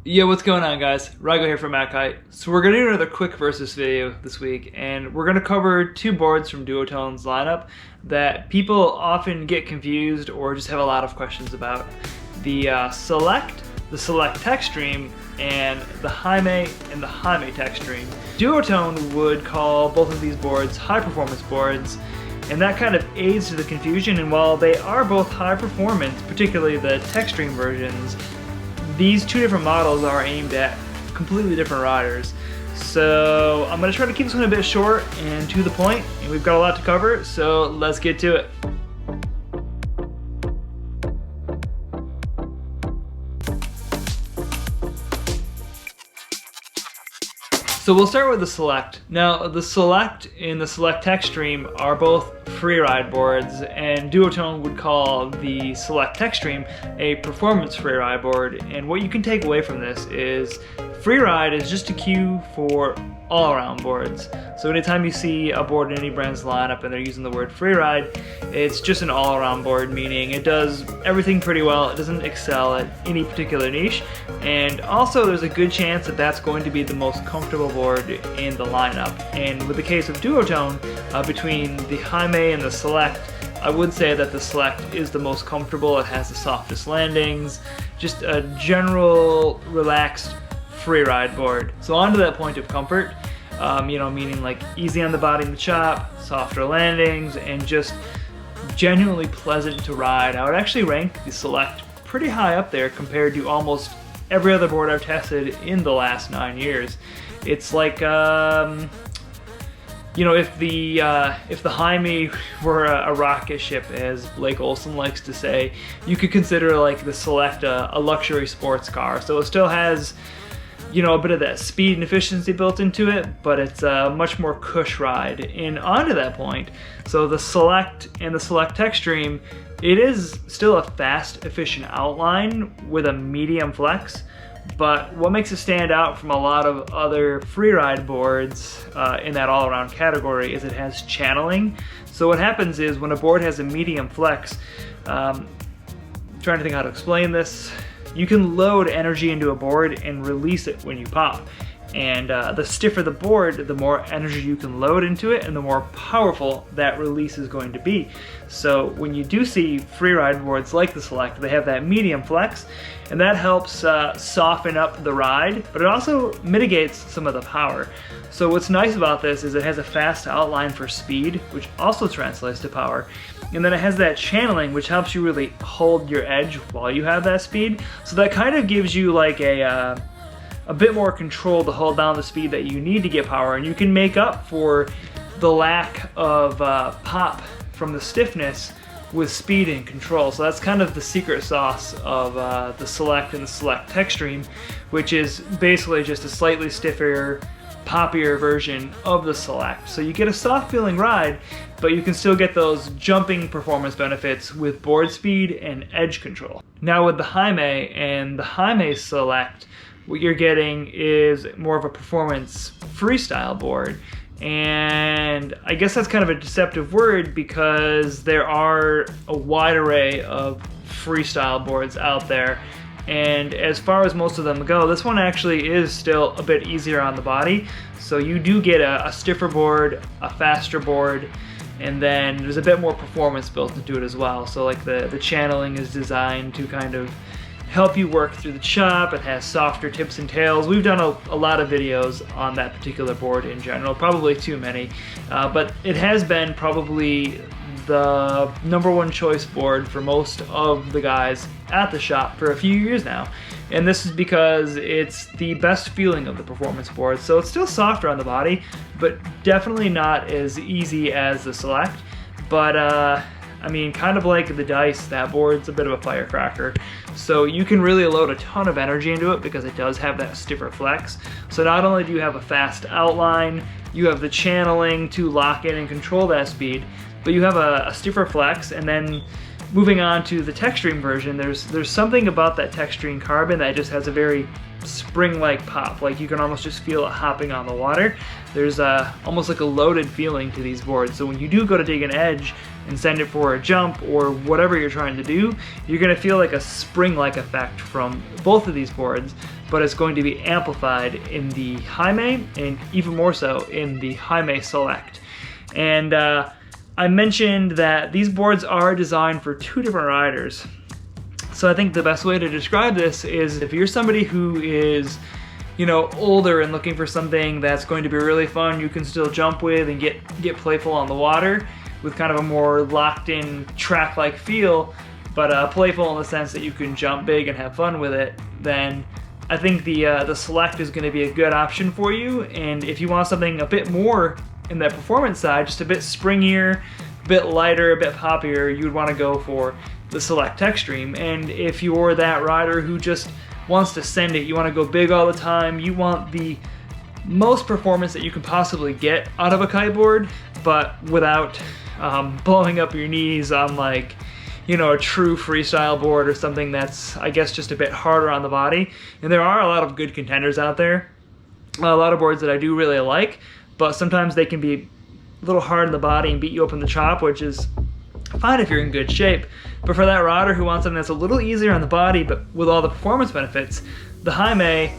Yo, what's going on, guys? Rago here from MacKite. So we're gonna do another quick versus video this week, and we're gonna cover two boards from Duotone's lineup that people often get confused or just have a lot of questions about. The Select Tech Stream, and the Jaime and the Jaime Tech Stream. Duotone would call both of these boards high performance boards, and that kind of aids to the confusion. And while they are both high performance, particularly the Tech Stream versions, these two different models are aimed at completely different riders. So I'm going to try to keep this one a bit short and to the point, and we've got a lot to cover, so let's get to it. So we'll start with the Select. Now, the Select and the Select Tech Stream are both freeride boards, and Duotone would call the Select Tech Stream a performance freeride board. And what you can take away from this is freeride is just a cue for all-around boards. So anytime you see a board in any brand's lineup and they're using the word freeride, it's just an all-around board, meaning it does everything pretty well. It doesn't excel at any particular niche, and also there's a good chance that that's going to be the most comfortable board in the lineup. And with the case of Duotone, between the Jaime and the Select, I would say that the Select is the most comfortable. It has the softest landings, just a general relaxed freeride board. So on to that point of comfort, meaning like easy on the body and the chop, softer landings, and just genuinely pleasant to ride. I would actually rank the Select pretty high up there compared to almost every other board I've tested in the last 9 years. It's like, if the Jaime were a rocket ship, as Blake Olson likes to say, you could consider like the Select a luxury sports car. So it still has, a bit of that speed and efficiency built into it, but it's a much more cush ride. And onto that point, so the Select and the Select Tech Stream, it is still a fast, efficient outline with a medium flex, but what makes it stand out from a lot of other freeride boards in that all-around category is it has channeling. So what happens is when a board has a medium flex, trying to think how to explain this, you can load energy into a board and release it when you pop. And the stiffer the board, the more energy you can load into it and the more powerful that release is going to be. So when you do see freeride boards like the Select, they have that medium flex, and that helps soften up the ride, but it also mitigates some of the power. So what's nice about this is it has a fast outline for speed, which also translates to power. And then it has that channeling, which helps you really hold your edge while you have that speed. So that kind of gives you like a bit more control to hold down the speed that you need to get power, and you can make up for the lack of pop from the stiffness with speed and control. So that's kind of the secret sauce of the Select and the Select Tech Stream, which is basically just a slightly stiffer, poppier version of the Select. So you get a soft feeling ride, but you can still get those jumping performance benefits with board speed and edge control. Now with the Jaime and the Jaime Select, what you're getting is more of a performance freestyle board. And I guess that's kind of a deceptive word because there are a wide array of freestyle boards out there. And as far as most of them go, this one actually is still a bit easier on the body. So you do get a stiffer board, a faster board, and then there's a bit more performance built into it as well. So like the channeling is designed to kind of help you work through the chop. It has softer tips and tails. We've done a lot of videos on that particular board in general, probably too many, but it has been probably the #1 choice board for most of the guys at the shop for a few years now. And this is because it's the best feeling of the performance board. So it's still softer on the body, but definitely not as easy as the Select. But I mean, kind of like the dice, that board's a bit of a firecracker. So you can really load a ton of energy into it because it does have that stiffer flex. So not only do you have a fast outline, you have the channeling to lock in and control that speed, but you have a stiffer flex. And then moving on to the Tech Stream version, there's something about that Tech Stream carbon that just has a very spring-like pop. Like you can almost just feel it hopping on the water. There's almost like a loaded feeling to these boards. So when you do go to dig an edge and send it for a jump or whatever you're trying to do, you're gonna feel like a spring-like effect from both of these boards. but it's going to be amplified in the Jaime and even more so in the Jaime Select. And I mentioned that these boards are designed for two different riders. So I think the best way to describe this is if you're somebody who is, you know, older and looking for something that's going to be really fun, you can still jump with and get playful on the water with kind of a more locked-in track-like feel, but playful in the sense that you can jump big and have fun with it, then I think the Select is going to be a good option for you. And if you want something a bit more in that performance side, just a bit springier, a bit lighter, a bit poppier, you would want to go for the Select Extreme. And if you're that rider who just wants to send it, you want to go big all the time, you want the most performance that you can possibly get out of a kiteboard, but without blowing up your knees on, like, you know, a true freestyle board or something that's, I guess, just a bit harder on the body. And there are a lot of good contenders out there, a lot of boards that I do really like, but sometimes they can be a little hard on the body and beat you up in the chop, which is fine if you're in good shape. But for that rider who wants something that's a little easier on the body but with all the performance benefits, the Jaime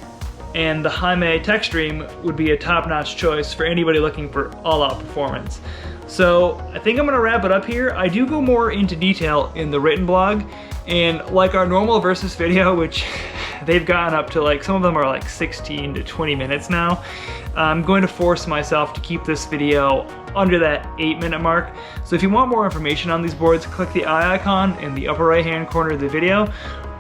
and the Jaime Techstream would be a top-notch choice for anybody looking for all-out performance. So I think I'm gonna wrap it up here. I do go more into detail in the written blog, and like our normal versus video, which they've gotten up to, like, some of them are like 16 to 20 minutes now, I'm going to force myself to keep this video under that 8-minute mark. So if you want more information on these boards, click the eye icon in the upper right hand corner of the video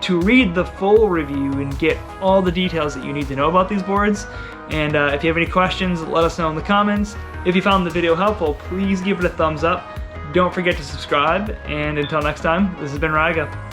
to read the full review and get all the details that you need to know about these boards. And if you have any questions, let us know in the comments. If you found the video helpful, please give it a thumbs up. Don't forget to subscribe, and until next time, this has been Ryga.